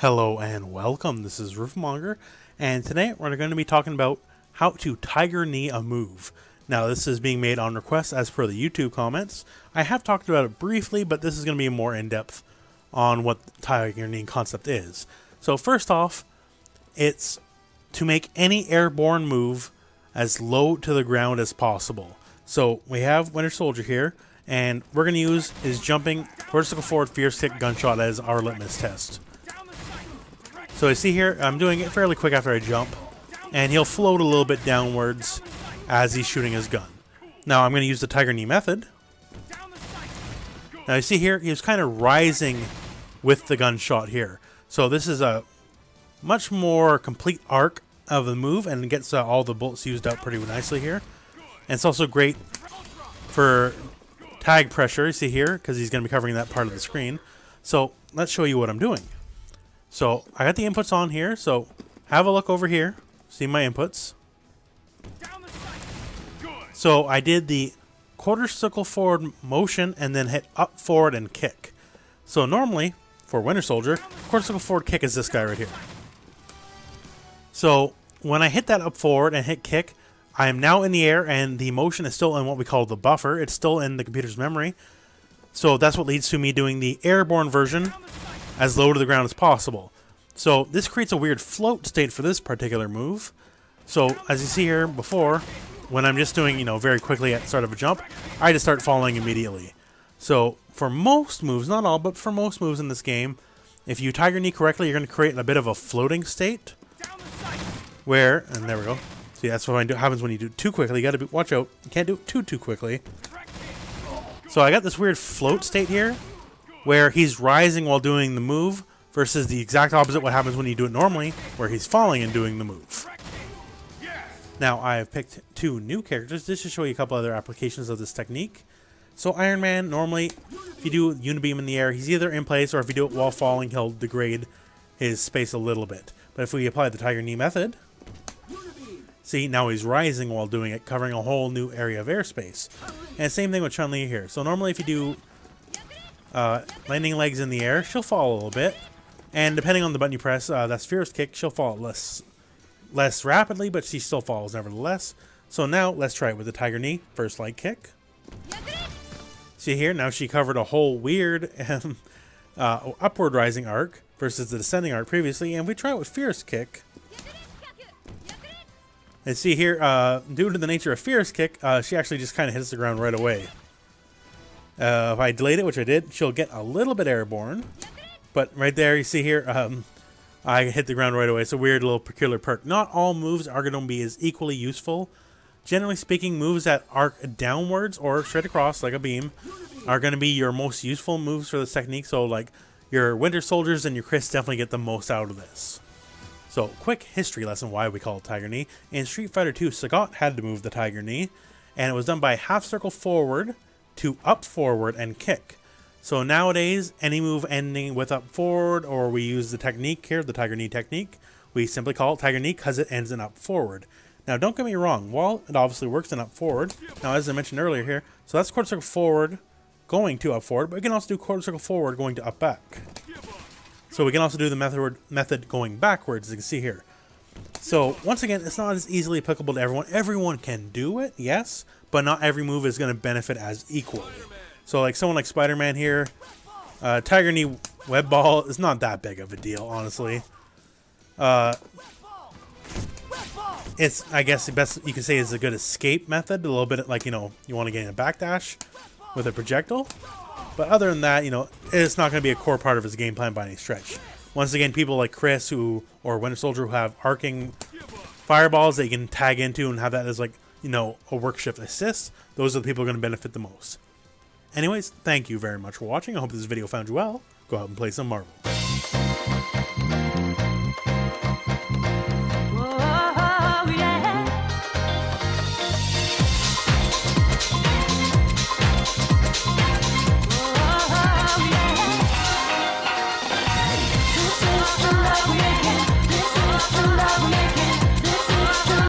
Hello and welcome, this is Rooflemonger, and today we're going to be talking about how to Tiger Knee a move. Now this is being made on request as per the YouTube comments. I have talked about it briefly, but this is going to be more in-depth on what the Tiger Knee concept is. So first off, it's to make any airborne move as low to the ground as possible. So we have Winter Soldier here, and we're going to use his jumping vertical forward fierce kick gunshot as our litmus test. So you see here, I'm doing it fairly quick after I jump, and he'll float a little bit downwards as he's shooting his gun. Now I'm going to use the Tiger Knee method. Now you see here, he was kind of rising with the gunshot here. So this is a much more complete arc of the move, and it gets all the bullets used up pretty nicely here. And it's also great for tag pressure, you see here, because he's going to be covering that part of the screen. So let's show you what I'm doing. So I got the inputs on here, so have a look over here, see my inputs. So I did the quarter circle forward motion and then hit up, forward, and kick. So normally, for Winter Soldier, quarter circle forward kick is this guy right here. So when I hit that up forward and hit kick, I am now in the air and the motion is still in what we call the buffer. It's still in the computer's memory. So that's what leads to me doing the airborne version as low to the ground as possible. So this creates a weird float state for this particular move. So as you see here before, when I'm just doing, very quickly at the start of a jump, I just start falling immediately. So for most moves, not all, but for most moves in this game, if you Tiger Knee correctly, you're going to create a bit of a floating state. Where, and there we go. See, that's what happens when you do it too quickly. You got to watch out. You can't do it too quickly. So I got this weird float state here, where he's rising while doing the move, versus the exact opposite what happens when you do it normally, where he's falling and doing the move. Now, I have picked two new characters just to show you a couple other applications of this technique. So Ironman, normally, if you do Unibeam in the air, he's either in place, or if you do it while falling, he'll degrade his space a little bit. But if we apply the Tiger Knee method, see, now he's rising while doing it, covering a whole new area of airspace. And same thing with Chun-Li here. So normally if you do landing legs in the air, she'll fall a little bit, and depending on the button you press, that's fierce kick, she'll fall less rapidly, but she still falls nevertheless. So now let's try it with the Tiger Knee first light kick. See here, now she covered a whole weird upward rising arc versus the descending arc previously, and we try it with fierce kick. And see here, due to the nature of fierce kick, she actually just kind of hits the ground right away. If I delayed it, which I did, she'll get a little bit airborne. But right there, you see here, I hit the ground right away. It's a weird little peculiar perk. Not all moves are going to be as equally useful. Generally speaking, moves that arc downwards or straight across like a beam are going to be your most useful moves for this technique. So like your Winter Soldiers and your Chris definitely get the most out of this. So quick history lesson why we call it Tiger Knee. In Street Fighter 2, Sagat had to move the Tiger Knee, and it was done by half circle forward to up forward and kick. So nowadays, any move ending with up forward, or we use the technique here, the Tiger Knee technique, we simply call it Tiger Knee because it ends in up forward. Now don't get me wrong, while it obviously works in up forward, now as I mentioned earlier here, so that's quarter circle forward going to up forward, but we can also do quarter circle forward going to up back. So we can also do the method going backwards, as you can see here. So once again, it's not as easily applicable to everyone. Everyone can do it, yes, but not every move is going to benefit as equally. So like someone like Spider-Man here, Tiger Knee web ball is not that big of a deal, honestly. It's, I guess, the best you can say is a good escape method. A little bit like, you want to get in a backdash with a projectile. But other than that, it's not going to be a core part of his game plan by any stretch. Once again, people like Chris or Winter Soldier who have arcing fireballs that you can tag into and have that as like, a work shift assist, those are the people who are going to benefit the most. Anyways, thank you very much for watching. I hope this video found you well. Go out and play some Marvel.